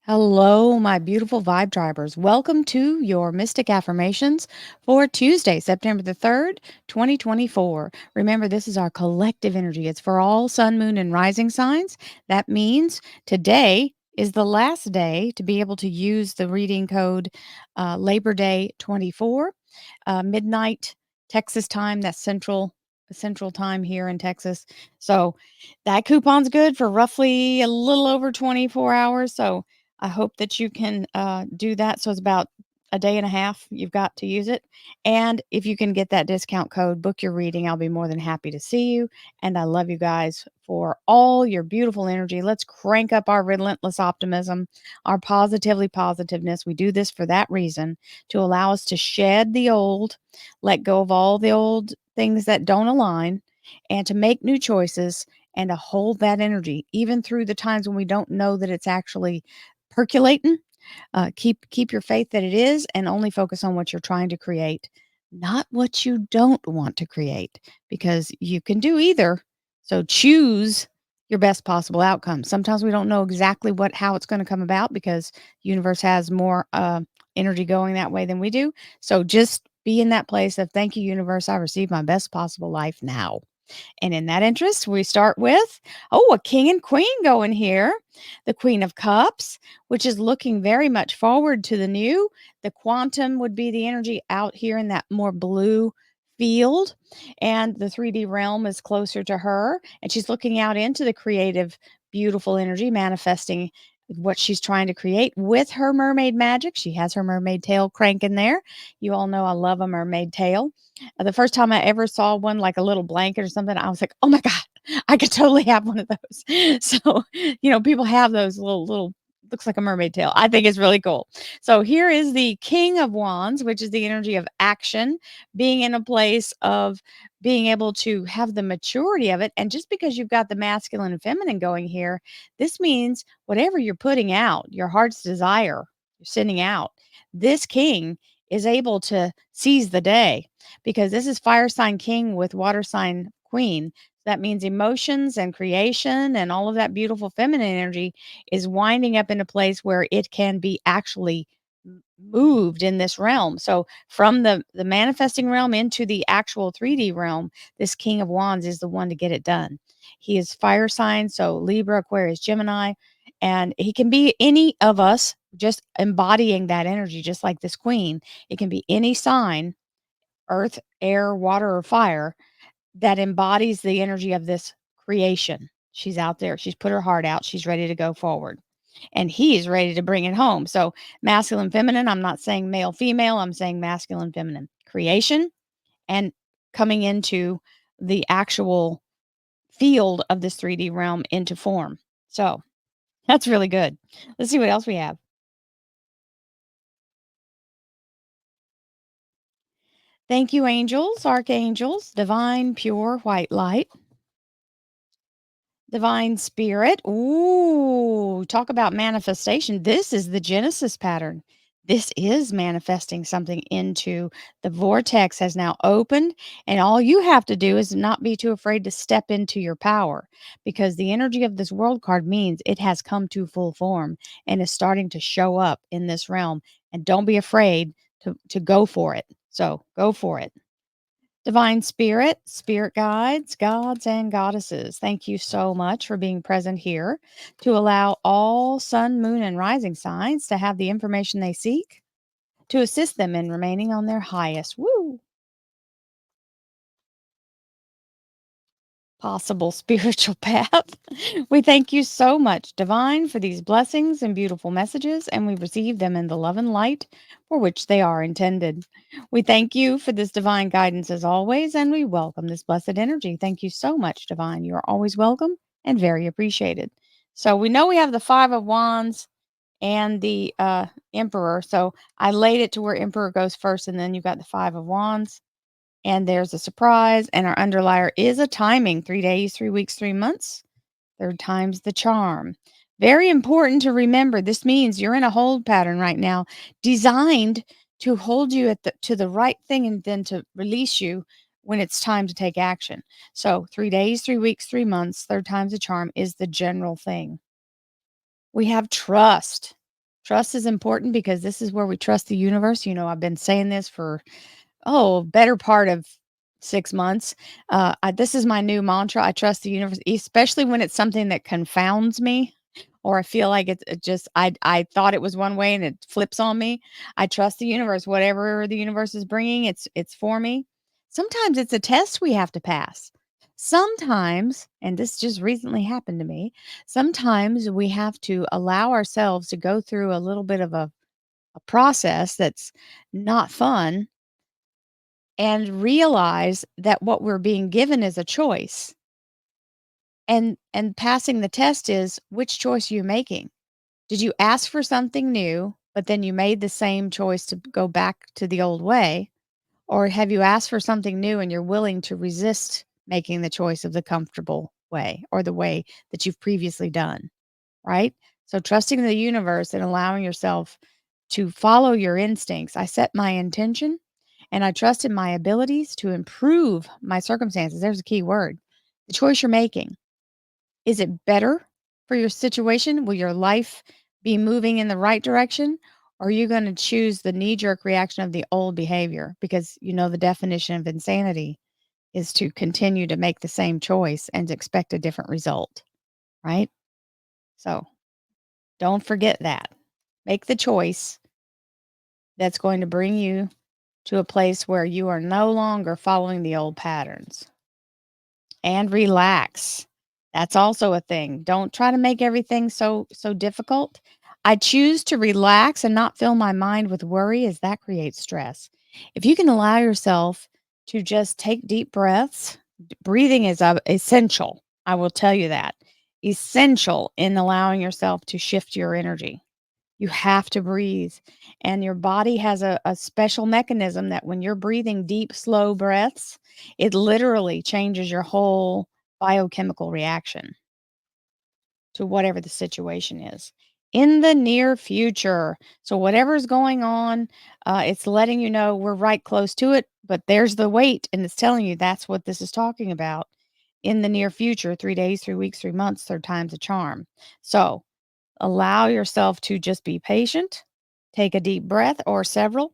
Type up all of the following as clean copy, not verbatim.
Hello, my beautiful vibe drivers. Welcome to your Mystic Affirmations for Tuesday, September the 3rd, 2024. Remember, this is our collective energy. It's for all sun, moon, and rising signs. That means today is the last day to be able to use the reading code Labor Day 24, midnight Texas time. That's central time here in Texas. So that coupon's good for roughly a little over 24 hours. So I hope that you can do that. So it's about a day and a half you've got to use it. And if you can get that discount code, book your reading. I'll be more than happy to see you. And I love you guys for all your beautiful energy. Let's crank up our relentless optimism, our positively positiveness. We do this for that reason, to allow us to shed the old, let go of all the old things that don't align, and to make new choices and to hold that energy even through the times when we don't know that it's actually percolating. Keep your faith that it is, and only focus on what you're trying to create, not what you don't want to create, because you can do either. So choose your best possible outcome. Sometimes we don't know exactly how it's going to come about, because universe has more energy going that way than we do. So just be in that place of, thank you, universe, I receive my best possible life now. And in that interest, we start with, a king and queen going here. The Queen of Cups, which is looking very much forward to the new. The quantum would be the energy out here in that more blue field. And the 3D realm is closer to her. And she's looking out into the creative, beautiful energy, manifesting what she's trying to create with her mermaid magic. She has her mermaid tail cranking there. You all know I love a mermaid tail. The first time I ever saw one, like a little blanket or something, I was like, "Oh my god, I could totally have one of those." So, people have those little looks like a mermaid tail. I think it's really cool. So here is the King of Wands, which is the energy of action, being in a place of being able to have the maturity of it. And just because you've got the masculine and feminine going here, this means whatever you're putting out, your heart's desire, you're sending out, this king is able to seize the day, because this is fire sign king with water sign queen. That means emotions and creation and all of that beautiful feminine energy is winding up in a place where it can be actually moved in this realm. So from the manifesting realm into the actual 3D realm, this King of Wands is the one to get it done. He is fire sign, so Libra, Aquarius, Gemini, and he can be any of us, just embodying that energy, just like this queen. It can be any sign, earth, air, water, or fire, that embodies the energy of this creation. She's out there. She's put her heart out. She's ready to go forward. And he's ready to bring it home. So, masculine, feminine, I'm not saying male, female, I'm saying masculine, feminine. Creation and coming into the actual field of this 3D realm into form. So, that's really good. Let's see what else we have. Thank you, angels, archangels, divine, pure white light. Divine Spirit. Ooh, talk about manifestation. This is the Genesis pattern. This is manifesting something into the vortex has now opened, and all you have to do is not be too afraid to step into your power, because the energy of this world card means it has come to full form and is starting to show up in this realm. And don't be afraid to go for it. So go for it. Divine Spirit, spirit guides, gods, and goddesses, thank you so much for being present here to allow all sun, moon, and rising signs to have the information they seek to assist them in remaining on their highest possible spiritual path. We thank you so much, Divine, for these blessings and beautiful messages, and we receive them in the love and light for which they are intended. We thank you for this divine guidance as always, and we welcome this blessed energy. Thank you so much, Divine. You are always welcome and very appreciated. So we know we have the Five of Wands and the Emperor. So I laid it to where Emperor goes first, and then you've got the Five of Wands. And there's a surprise, and our underlier is a timing, 3 days, 3 weeks, 3 months. Third time's the charm. Very important to remember. This means you're in a hold pattern right now, designed to hold you to the right thing and then to release you when it's time to take action. So 3 days, 3 weeks, 3 months, third time's the charm is the general thing. We have trust. Trust is important because this is where we trust the universe. I've been saying this for, better part of 6 months. This is my new mantra. I trust the universe, especially when it's something that confounds me or I feel like it just I thought it was one way and it flips on me. I trust the universe. Whatever the universe is bringing, it's for me. Sometimes it's a test we have to pass. Sometimes, and this just recently happened to me, sometimes we have to allow ourselves to go through a little bit of a process that's not fun and realize that what we're being given is a choice. And passing the test is which choice are you making? Did you ask for something new, but then you made the same choice to go back to the old way? Or have you asked for something new and you're willing to resist making the choice of the comfortable way or the way that you've previously done? Right? So trusting the universe and allowing yourself to follow your instincts. I set my intention and I trust in my abilities to improve my circumstances. There's a key word. The choice you're making. Is it better for your situation? Will your life be moving in the right direction? Or are you going to choose the knee jerk reaction of the old behavior? Because the definition of insanity is to continue to make the same choice and expect a different result, right? So don't forget that. Make the choice that's going to bring you to a place where you are no longer following the old patterns. And relax. That's also a thing. Don't try to make everything so difficult. I choose to relax and not fill my mind with worry as that creates stress. If you can allow yourself to just take deep breaths, breathing is essential. I will tell you that. Essential in allowing yourself to shift your energy. You have to breathe. And your body has a special mechanism that when you're breathing deep, slow breaths, it literally changes your whole biochemical reaction to whatever the situation is in the near future. So, whatever's going on, it's letting you know we're right close to it, but there's the wait, and it's telling you that's what this is talking about in the near future 3 days, 3 weeks, 3 months, third time's a charm. So, allow yourself to just be patient, take a deep breath or several,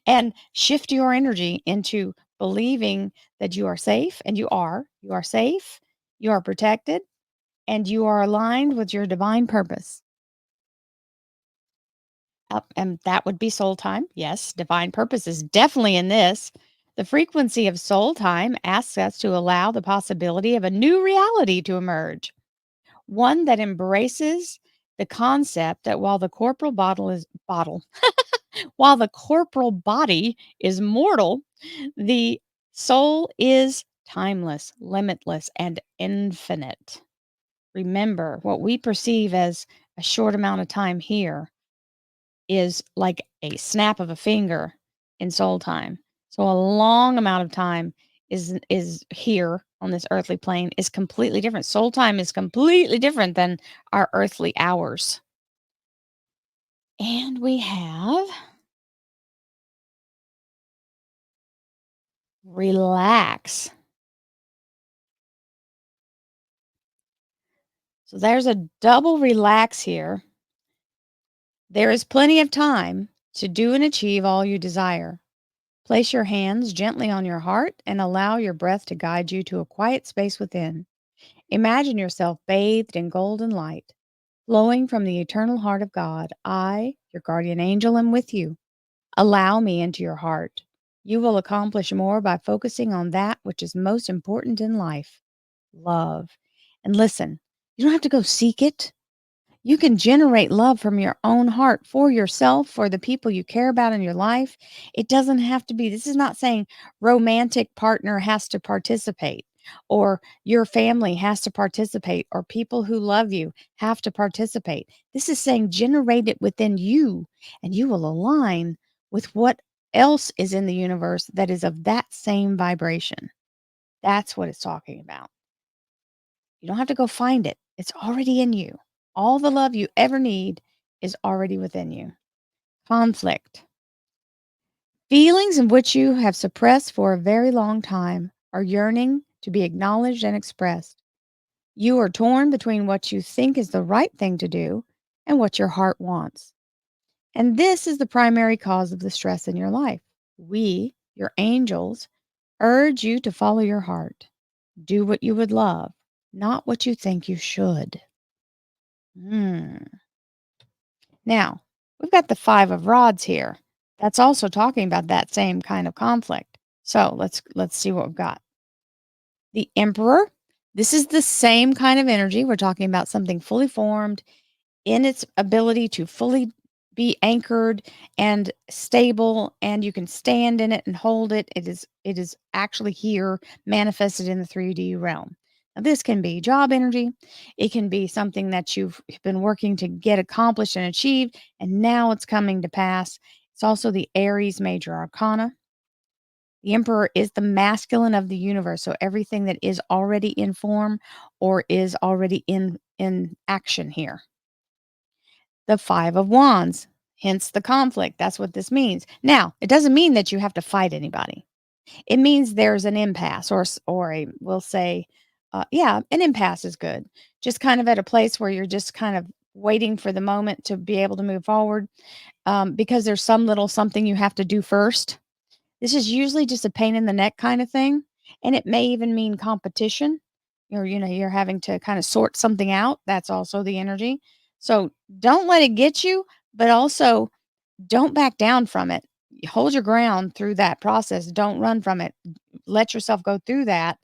and shift your energy into believing that you are safe, and you are. You are safe, you are protected, and you are aligned with your divine purpose. And that would be soul time. Yes, divine purpose is definitely in this. The frequency of soul time asks us to allow the possibility of a new reality to emerge, one that embraces the concept that while the corporal body is mortal, the soul is timeless, limitless, and infinite. Remember, what we perceive as a short amount of time here is like a snap of a finger in soul time. So a long amount of time is here on this earthly plane is completely different. Soul time is completely different than our earthly hours. And we have relax. So there's a double relax here. There is plenty of time to do and achieve all you desire. Place your hands gently on your heart and allow your breath to guide you to a quiet space within. Imagine yourself bathed in golden light, flowing from the eternal heart of God. I, your guardian angel, am with you. Allow me into your heart. You will accomplish more by focusing on that which is most important in life, love. And listen, you don't have to go seek it. You can generate love from your own heart for yourself, for the people you care about in your life. It doesn't have to be, this is not saying romantic partner has to participate or your family has to participate or people who love you have to participate. This is saying generate it within you and you will align with what else is in the universe that is of that same vibration. That's what it's talking about. You don't have to go find it. It's already in you. All the love you ever need is already within you. Conflict. Feelings in which you have suppressed for a very long time are yearning to be acknowledged and expressed. You are torn between what you think is the right thing to do and what your heart wants. And this is the primary cause of the stress in your life. We, your angels, urge you to follow your heart. Do what you would love, not what you think you should. Hmm. Now, we've got the 5 of rods here. That's also talking about that same kind of conflict. So, let's see what we've got. The Emperor, this is the same kind of energy. We're talking about something fully formed in its ability to fully be anchored and stable, and you can stand in it and hold it. It is actually here manifested in the 3D realm. Now, this can be job energy. It can be something that you've been working to get accomplished and achieved, and now it's coming to pass. It's also the Aries major arcana. The Emperor is the masculine of the universe, so everything that is already in form or is already in action here. The 5 of wands, hence the conflict. That's what this means. Now, it doesn't mean that you have to fight anybody. It means there's an impasse or a we'll say, yeah, an impasse is good. Just kind of at a place where you're just kind of waiting for the moment to be able to move forward, because there's some little something you have to do first. This is usually just a pain in the neck kind of thing, and it may even mean competition, or, you're having to kinda sort something out. That's also the energy. So, don't let it get you, but also don't back down from it. Hold your ground through that process. Don't run from it. Let yourself go through that,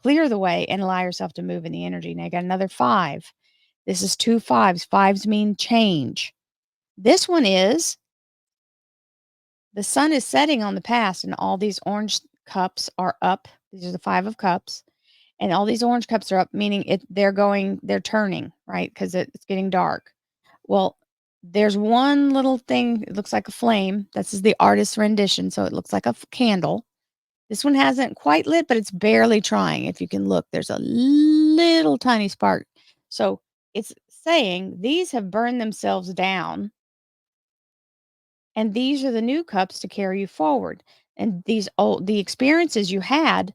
clear the way, and allow yourself to move in the energy. Now, you got another 5. This is 2 fives. Fives mean change. This one is the sun is setting on the past, and all these orange cups are up. These are the 5 of cups, and all these orange cups are up, meaning they're turning, right? Because it's getting dark. Well, there's one little thing, it looks like a flame. This is the artist's rendition, so it looks like a candle. This one hasn't quite lit, but it's barely trying. If you can look, there's a little tiny spark. So it's saying these have burned themselves down, and these are the new cups to carry you forward. And the experiences you had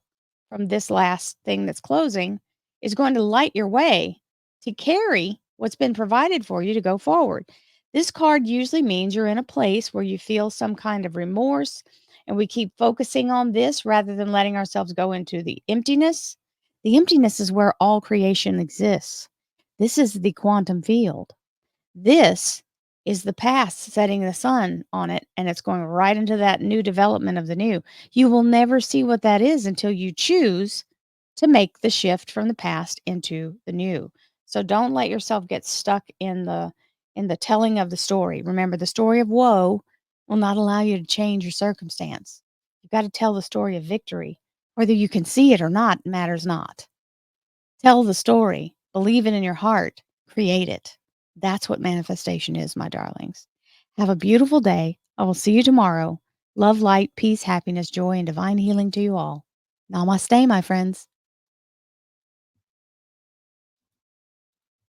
from this last thing that's closing is going to light your way to carry what's been provided for you to go forward. This card usually means you're in a place where you feel some kind of remorse, and we keep focusing on this rather than letting ourselves go into the emptiness. The emptiness is where all creation exists. This is the quantum field. This is the past setting the sun on it, and it's going right into that new development of the new. You will never see what that is until you choose to make the shift from the past into the new. So don't let yourself get stuck in the telling of the story. Remember, the story of woe will not allow you to change your circumstance. You've got to tell the story of victory. Whether you can see it or not matters not. Tell the story, believe it in your heart, create it. That's what manifestation is, my darlings. Have a beautiful day. I will see you tomorrow. Love, light, peace, happiness, joy, and divine healing to you all. Namaste, my friends.